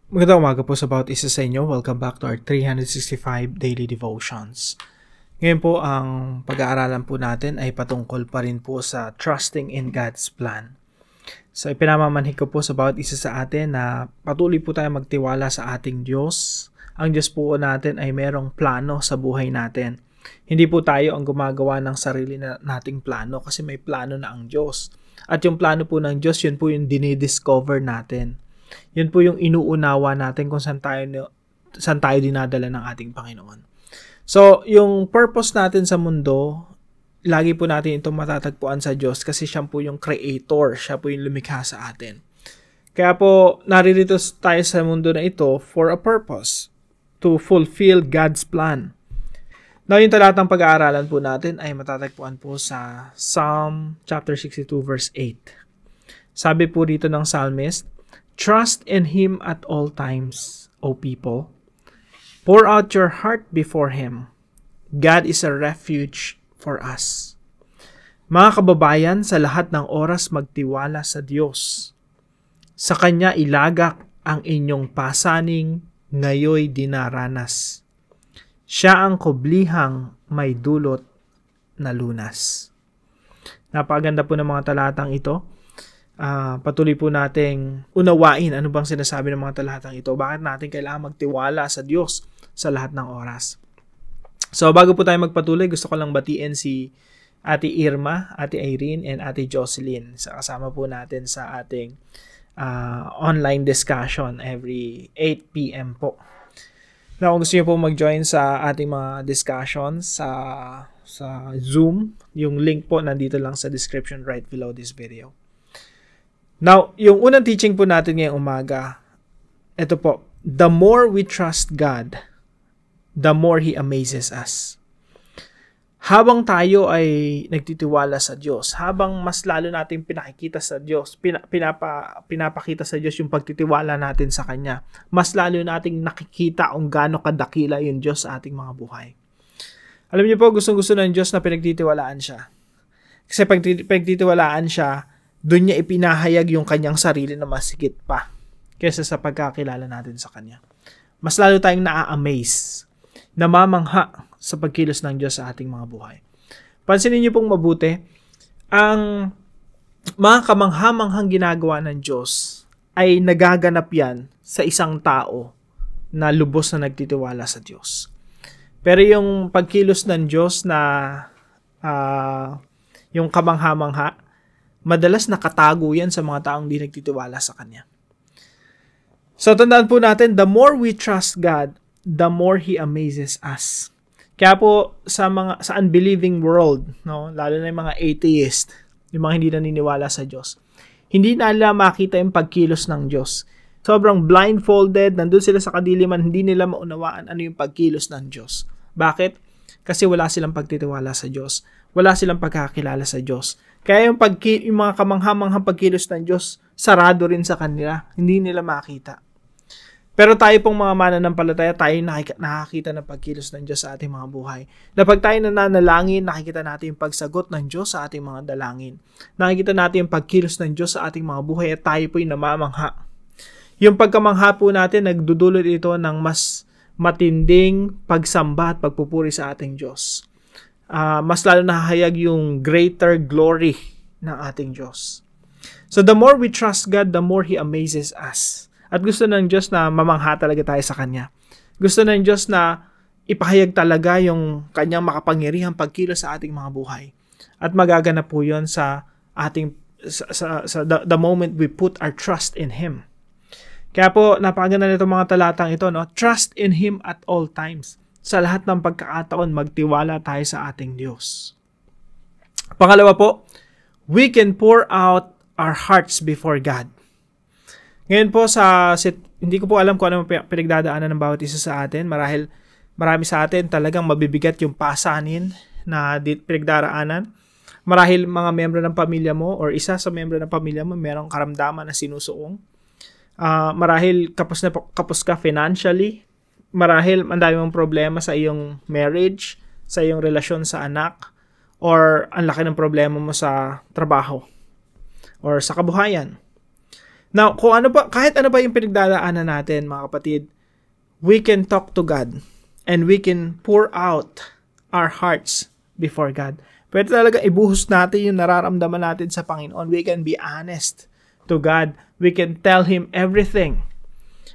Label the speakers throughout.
Speaker 1: Magandang umaga po sa bawat isa sa inyo. Welcome back to our 365 Daily Devotions. Ngayon po, ang pag-aaralan po natin ay patungkol pa rin po sa trusting in God's plan. So, ipinamamanhik ko po sa bawat isa sa atin na patuloy po tayo magtiwala sa ating Diyos. Ang Diyos po natin ay merong plano sa buhay natin. Hindi po tayo ang gumagawa ng sarili nating plano kasi may plano na ang Diyos. At yung plano po ng Diyos, yun po yung dinidiscover natin. Yun po yung inuunawa natin kung saan tayo dinadala ng ating Panginoon. So, yung purpose natin sa mundo, lagi po natin itong matatagpuan sa Diyos kasi siya po yung creator, siya po yung lumikha sa atin. Kaya po, naririto tayo sa mundo na ito for a purpose, to fulfill God's plan. Now, yung talatang pag-aaralan po natin ay matatagpuan po sa Psalm chapter 62 verse 8. Sabi po dito ng psalmist, "Trust in Him at all times, O people. Pour out your heart before Him. God is a refuge for us." Mga kababayan, sa lahat ng oras magtiwala sa Diyos. Sa Kanya ilagak ang inyong pasaning ngayoy dinaranas. Siya ang kublihang may dulot na lunas. Napakaganda po ng mga talatang ito. Patuloy po nating unawain ano bang sinasabi ng mga talatang ito. Bakit natin kailangan magtiwala sa Diyos sa lahat ng oras. So, bago po tayo magpatuloy, gusto ko lang batiin si Ate Irma, Ate Irene, and Ate Jocelyn. Kasama po natin sa ating online discussion every 8 p.m. po. Now, kung gusto niyo po mag-join sa ating mga discussions sa Zoom, yung link po nandito lang sa description right below this video. Now, yung unang teaching po natin ngayong umaga, ito po, the more we trust God, the more He amazes us. Habang tayo ay nagtitiwala sa Diyos, habang mas lalo natin pinakikita sa Diyos, pinapakita sa Diyos yung pagtitiwala natin sa Kanya, mas lalo nating nakikita kung gaano kadakila yung Diyos sa ating mga buhay. Alam niyo po, gustong-gusto ng Diyos na pinagtitiwalaan siya. Kasi pag pinagtitiwalaan siya, doon niya ipinahayag yung kanyang sarili na mas higit pa kaysa sa pagkakilala natin sa kanya. Mas lalo tayong naa-amaze, namamangha sa pagkilos ng Diyos sa ating mga buhay. Pansinin niyo pong mabuti, ang mga kamangha-manghang ginagawa ng Diyos ay nagaganap yan sa isang tao na lubos na nagtitiwala sa Diyos. Pero yung pagkilos ng Diyos na yung kamangha-mangha, madalas nakatago yan sa mga taong di nagtitiwala sa Kanya. So, tandaan po natin, the more we trust God, the more He amazes us. Kaya po, sa unbelieving world, no, lalo na yung mga atheist, yung mga hindi naniniwala sa Diyos, hindi nila makita yung pagkilos ng Diyos. Sobrang blindfolded, nandun sila sa kadiliman, hindi nila maunawaan ano yung pagkilos ng Diyos. Bakit? Kasi wala silang pagtitiwala sa Diyos. Wala silang pagkakilala sa Diyos. Kaya yung mga kamangha-manghang pagkilos ng Diyos, sarado rin sa kanila. Hindi nila makita. Pero tayo pong mga mananampalataya, tayo nakakita ng pagkilos ng Diyos sa ating mga buhay. Na pag tayo nananalangin, nakikita natin yung pagsagot ng Diyos sa ating mga dalangin. Nakikita natin yung pagkilos ng Diyos sa ating mga buhay at tayo po'y namamangha. Yung pagkamangha po natin, nagdudulot ito ng mas matinding pagsamba at pagpupuri sa ating Diyos. Mas lalo nahahayag yung greater glory ng ating Diyos. So the more we trust God, the more He amazes us. At gusto ng Diyos na mamangha talaga tayo sa Kanya. Gusto ng Diyos na ipahayag talaga yung Kanyang makapangyarihang pagkilos sa ating mga buhay. At magaganap po yun sa ating the moment we put our trust in Him. Kaya po, napakaganda nito mga talatang ito, no? Trust in Him at all times. Sa lahat ng pagkakataon, magtiwala tayo sa ating Diyos. Pangalawa po, we can pour out our hearts before God. Ngayon po, hindi ko po alam kung ano pinagdadaanan ng bawat isa sa atin. Marami sa atin talagang mabibigat yung pasanin na pinagdaraanan. Marahil mga membro ng pamilya mo or isa sa membro ng pamilya mo merong karamdaman na sinusuong. Marahil kapos ka financially. Marahil ang dami mong problema sa iyong marriage, sa iyong relasyon sa anak, or ang laki ng problema mo sa trabaho or sa kabuhayan. Now, kahit ano pa yung pinagdadaanan natin, mga kapatid, we can talk to God and we can pour out our hearts before God. Pwede talaga ibuhos natin yung nararamdaman natin sa Panginoon. We can be honest to God. We can tell Him everything.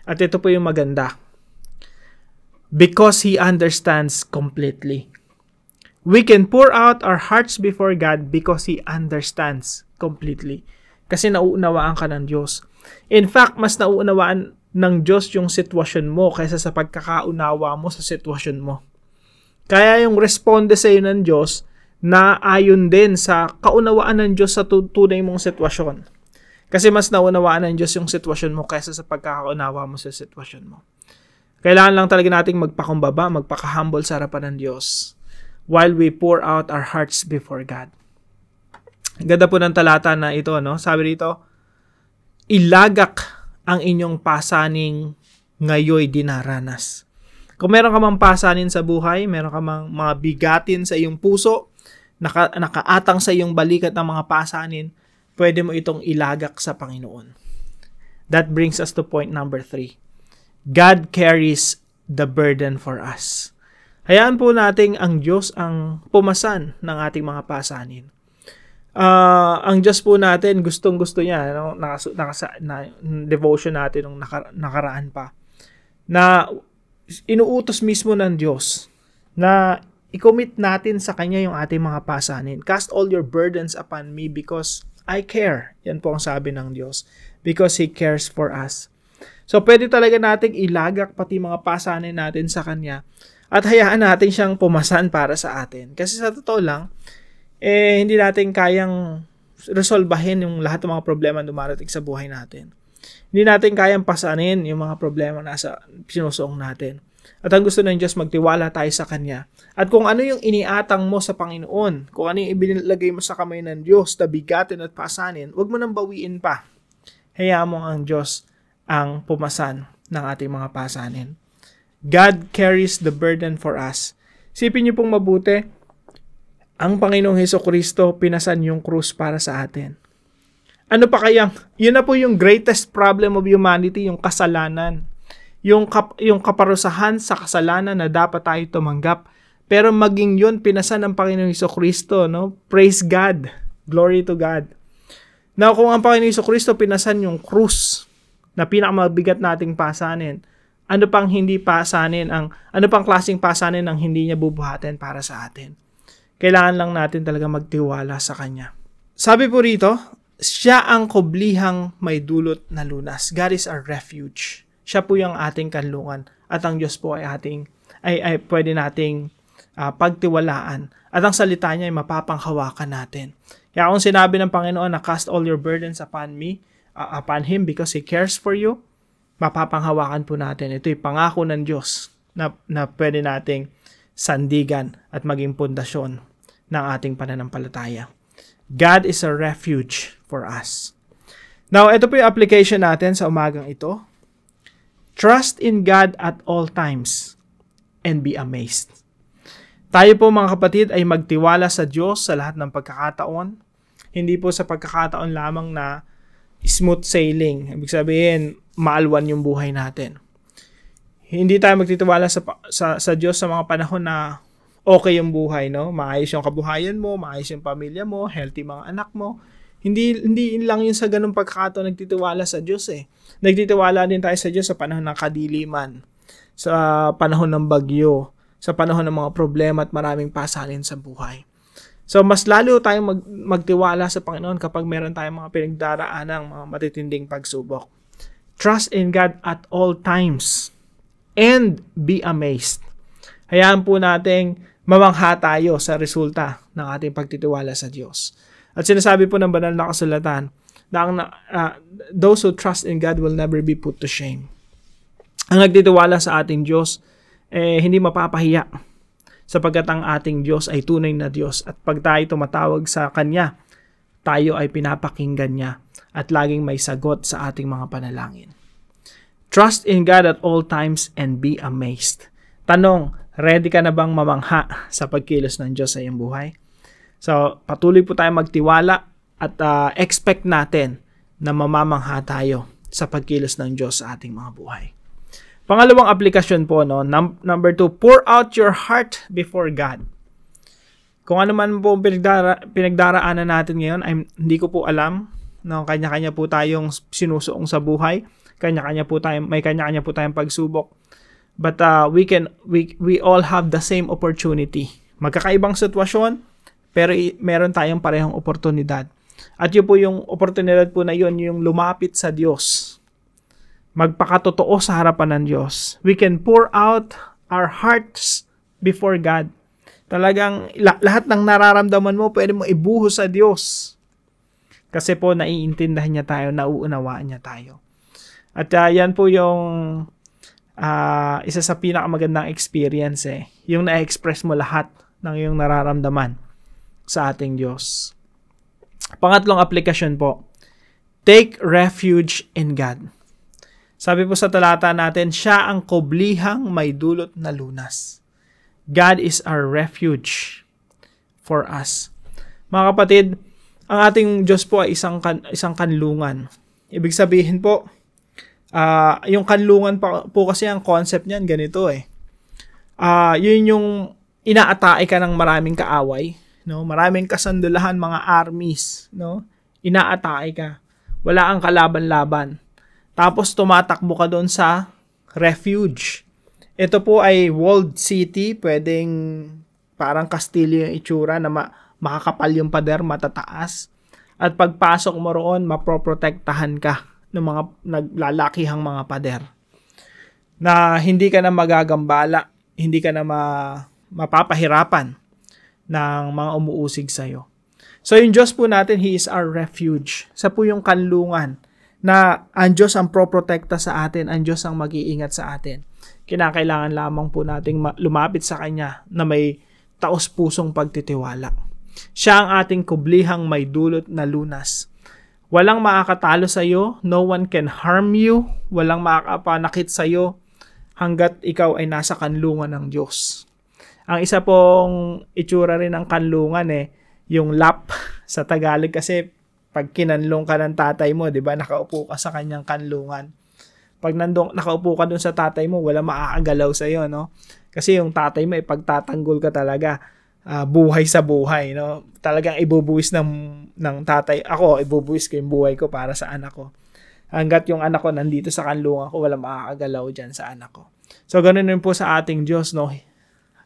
Speaker 1: At ito po yung maganda. Because He understands completely. We can pour out our hearts before God because He understands completely. Kasi nauunawaan ka ng Diyos. In fact, mas nauunawaan ng Diyos yung sitwasyon mo kaysa sa pagkakaunawa mo sa sitwasyon mo. Kaya yung responde sa iyo ng Diyos na ayon din sa kaunawaan ng Diyos sa tunay mong sitwasyon. Kasi mas naunawaan ng Diyos yung sitwasyon mo kaysa sa pagkakaunawa mo sa sitwasyon mo. Kailangan lang talaga nating magpakumbaba, magpaka-humble sa harapan ng Diyos while we pour out our hearts before God. Ang ganda po ng talata na ito, no? Sabi dito, ilagak ang inyong pasaning ngayoy dinaranas. Kung meron ka mang pasanin sa buhay, meron ka mang mga bigatin sa iyong puso, nakaatang sa iyong balikat ng mga pasanin, pwede mo itong ilagak sa Panginoon. That brings us to point number 3. God carries the burden for us. Hayaan po nating ang Diyos ang pumasan ng ating mga pasanin. Ang Diyos po natin, gustong-gusto niya, no? Devotion natin nung nakaraan pa, na inuutos mismo ng Diyos na i-commit natin sa Kanya yung ating mga pasanin. Cast all your burdens upon me because I care. Yan po ang sabi ng Diyos. Because He cares for us. So, pwede talaga nating ilagak pati mga pasanin natin sa Kanya at hayaan natin siyang pumasan para sa atin. Kasi sa totoo lang, hindi natin kayang resolbahin yung lahat ng mga problema na dumarating sa buhay natin. Hindi natin kayang pasanin yung mga problema na sa sinusuong natin. At ang gusto ng Diyos, magtiwala tayo sa Kanya. At kung ano yung iniatang mo sa Panginoon, kung ano yung ibinilagay mo sa kamay ng Diyos, na bigatin at pasanin, huwag mo nang bawiin pa. Hayaan mo ang Diyos ang pumasan ng ating mga pasanin. God carries the burden for us. Sipin niyo pong mabuti, ang Panginoong Hesukristo pinasan yung krus para sa atin. Ano pa kayang, yun na po yung greatest problem of humanity, yung kasalanan. Yung kaparusahan sa kasalanan na dapat tayo tumanggap. Pero maging yun, pinasan ng Panginoong Hesukristo, no? Praise God. Glory to God. Now, kung ang Panginoong Hesukristo pinasan yung krus na pinakamabigat nating pasanin, ano pang klaseng pasanin ang hindi niya bubuhatin para sa atin? Kailangan lang natin talaga magtiwala sa Kanya. Sabi po rito, siya ang kublihang may dulot na lunas. God is our refuge. Siya po yung ating kanlungan at ang Diyos po ay pwede nating pagtiwalaan at ang salita niya ay mapapanghawakan natin. Kaya kung sinabi ng Panginoon na cast all your burdens upon me, upon Him because He cares for you, mapapanghawakan po natin. Ito'y pangako ng Diyos na pwede nating sandigan at maging pundasyon ng ating pananampalataya. God is a refuge for us. Now, ito po yung application natin sa umagang ito. Trust in God at all times and be amazed. Tayo po mga kapatid ay magtiwala sa Diyos sa lahat ng pagkakataon. Hindi po sa pagkakataon lamang na smooth sailing. Ibig sabihin, maalwan yung buhay natin. Hindi tayo magtitiwala sa Diyos sa mga panahon na okay yung buhay, no? Maayos yung kabuhayan mo, maayos yung pamilya mo, healthy mga anak mo. Hindi lang yun sa ganung pagkakataon nagtitiwala sa Diyos eh. Nagtitiwala din tayo sa Diyos sa panahon ng kadiliman, sa panahon ng bagyo, sa panahon ng mga problema at maraming pasalin sa buhay. So, mas lalo tayong magtiwala sa Panginoon kapag meron tayong mga pinagdaraanang mga matitinding pagsubok. Trust in God at all times and be amazed. Hayaan po nating mamangha tayo sa resulta ng ating pagtitiwala sa Diyos. At sinasabi po ng banal na kasulatan na those who trust in God will never be put to shame. Ang nagtitiwala sa ating Diyos, hindi mapapahiya. Sapagkat ang ating Diyos ay tunay na Diyos at pag tayo tumatawag sa Kanya, tayo ay pinapakinggan niya at laging may sagot sa ating mga panalangin. Trust in God at all times and be amazed. Tanong, ready ka na bang mamangha sa pagkilos ng Diyos sa iyong buhay? So, patuloy po tayo magtiwala at expect natin na mamamangha tayo sa pagkilos ng Diyos sa ating mga buhay. Pangalawang aplikasyon po, no? Number 2, pour out your heart before God. Kung ano man po pinagdaraanan natin ngayon, hindi ko po alam. No? Kanya-kanya po tayong sinusuong sa buhay. May kanya-kanya po tayong pagsubok. But we all have the same opportunity. Magkakaibang sitwasyon, pero meron tayong parehong oportunidad. At yun po yung oportunidad po na yun, yung lumapit sa Diyos. Magpakatotoo sa harapan ng Diyos. We can pour out our hearts before God. Talagang lahat ng nararamdaman mo, pwede mo ibuhos sa Diyos. Kasi po naiintindihan niya tayo, nauunawaan niya tayo. At yan po yung isa sa pinakamagandang experience yung na-express mo lahat ng iyong nararamdaman sa ating Diyos. Pangatlong aplikasyon po, take refuge in God. Sabi po sa talata natin, siya ang kublihang may dulot na lunas. God is our refuge for us. Mga kapatid, ang ating Diyos po ay isang kanlungan. Ibig sabihin po, yung kanlungan po kasi ang concept niyan ganito yun yung inaatake ka ng maraming kaaway, no? Maraming kasandulahan, mga armies, no? Inaatake ka. Wala kang kalaban-laban. Tapos tumatakbo ka doon sa refuge. Ito po ay walled city, pwedeng parang kastilyo yung itsura na makakapal yung pader, matataas. At pagpasok mo roon, mapoprotektahan ka ng mga naglalakihang mga pader. Na hindi ka na magagambala, hindi ka na mapapahirapan ng mga umuusig sa'yo. So yung Diyos po natin, He is our refuge. Sa po yung kanlungan na ang Diyos ang proprotekta sa atin, ang Diyos ang mag-iingat sa atin. Kinakailangan lamang po nating lumapit sa Kanya na may taos-pusong pagtitiwala. Siya ang ating kublihang may dulot na lunas. Walang makakatalo sa iyo, no one can harm you, walang makakapanakit sa iyo hanggat ikaw ay nasa kanlungan ng Diyos. Ang isa pong itsura rin ng kanlungan yung lap sa Tagalog kasi pag kinanlong ka ng tatay mo, 'di ba? Nakaupo ka sa kanyang kanlungan. Pag nakaupo ka dun sa tatay mo, wala maaagalaw sa iyo, no? Kasi yung tatay mo pagtatanggol ka talaga, buhay sa buhay, no? Talagang ibubuwis ng tatay. Ako, ibubuwis ko yung buhay ko para sa anak ko. Hanggat yung anak ko nandito sa kanlungan ko, wala maaagalaw diyan sa anak ko. So ganoon din po sa ating Diyos, no?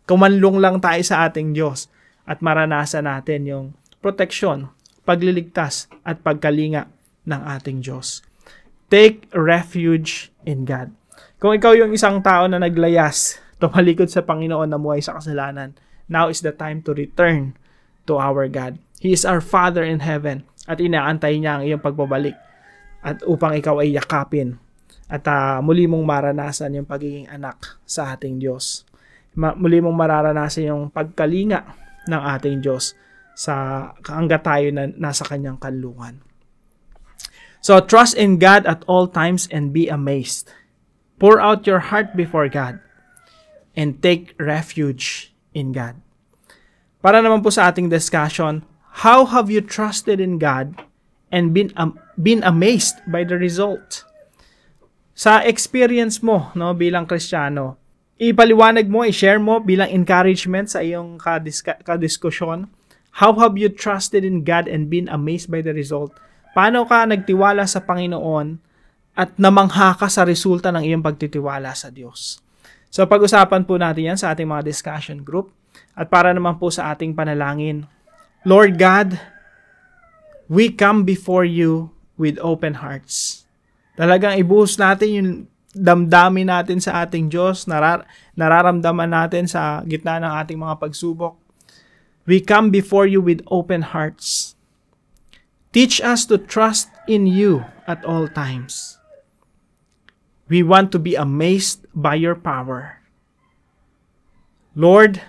Speaker 1: Kumanlong lang tayo sa ating Diyos at maranasan natin yung proteksyon, pagliligtas at pagkalinga ng ating Diyos. Take refuge in God. Kung ikaw yung isang tao na naglayas, tumalikod sa Panginoon na muhay sa kasalanan, now is the time to return to our God. He is our Father in heaven at inaantay niya ang iyong pagbabalik at upang ikaw ay yakapin at muli mong maranasan yung pagiging anak sa ating Diyos. Muli mong mararanasan yung pagkalinga ng ating Diyos sa hanggat tayo na nasa kanyang kanlungan. So, trust in God at all times and be amazed. Pour out your heart before God and take refuge in God. Para naman po sa ating discussion, how have you trusted in God and been amazed by the result? Sa experience mo, no, bilang Kristiyano, ipaliwanag mo, i-share mo bilang encouragement sa iyong kadiskusyon. How have you trusted in God and been amazed by the result? Paano ka nagtiwala sa Panginoon at namangha ka sa resulta ng iyong pagtitiwala sa Diyos? So pag-usapan po natin yan sa ating mga discussion group. At para naman po sa ating panalangin, Lord God, we come before you with open hearts. Talagang ibuhos natin yung damdamin natin sa ating Diyos, nararamdaman natin sa gitna ng ating mga pagsubok. We come before you with open hearts. Teach us to trust in you at all times. We want to be amazed by your power. Lord,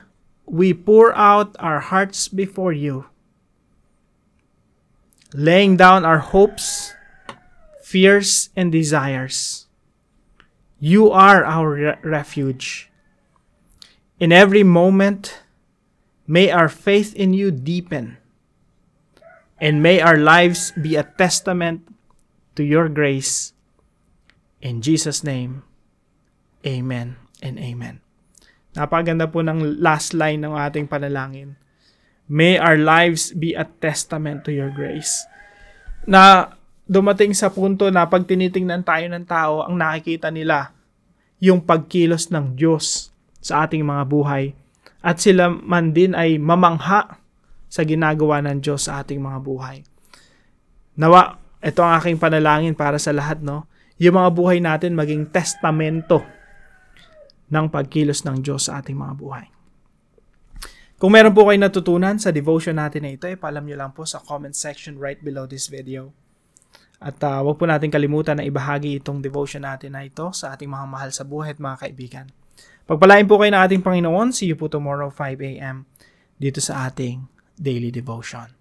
Speaker 1: we pour out our hearts before you, laying down our hopes, fears, and desires. You are our refuge. In every moment, may our faith in you deepen, and may our lives be a testament to your grace. In Jesus' name, amen and amen. Napakaganda po ng last line ng ating panalangin. May our lives be a testament to your grace. Na dumating sa punto na pag tinitingnan tayo ng tao, ang nakikita nila yung pagkilos ng Diyos sa ating mga buhay. At sila man din ay mamangha sa ginagawa ng Diyos sa ating mga buhay. Nawa, ito ang aking panalangin para sa lahat, no? Yung mga buhay natin maging testamento ng pagkilos ng Diyos sa ating mga buhay. Kung meron po kayo natutunan sa devotion natin na ito, ipaalam nyo lang po sa comment section right below this video. At huwag po natin kalimutan na ibahagi itong devotion natin na ito sa ating mga mahal sa buhay at mga kaibigan. Pagpalain po kayo ng ating Panginoon. See you po tomorrow 5 a.m. dito sa ating Daily Devotion.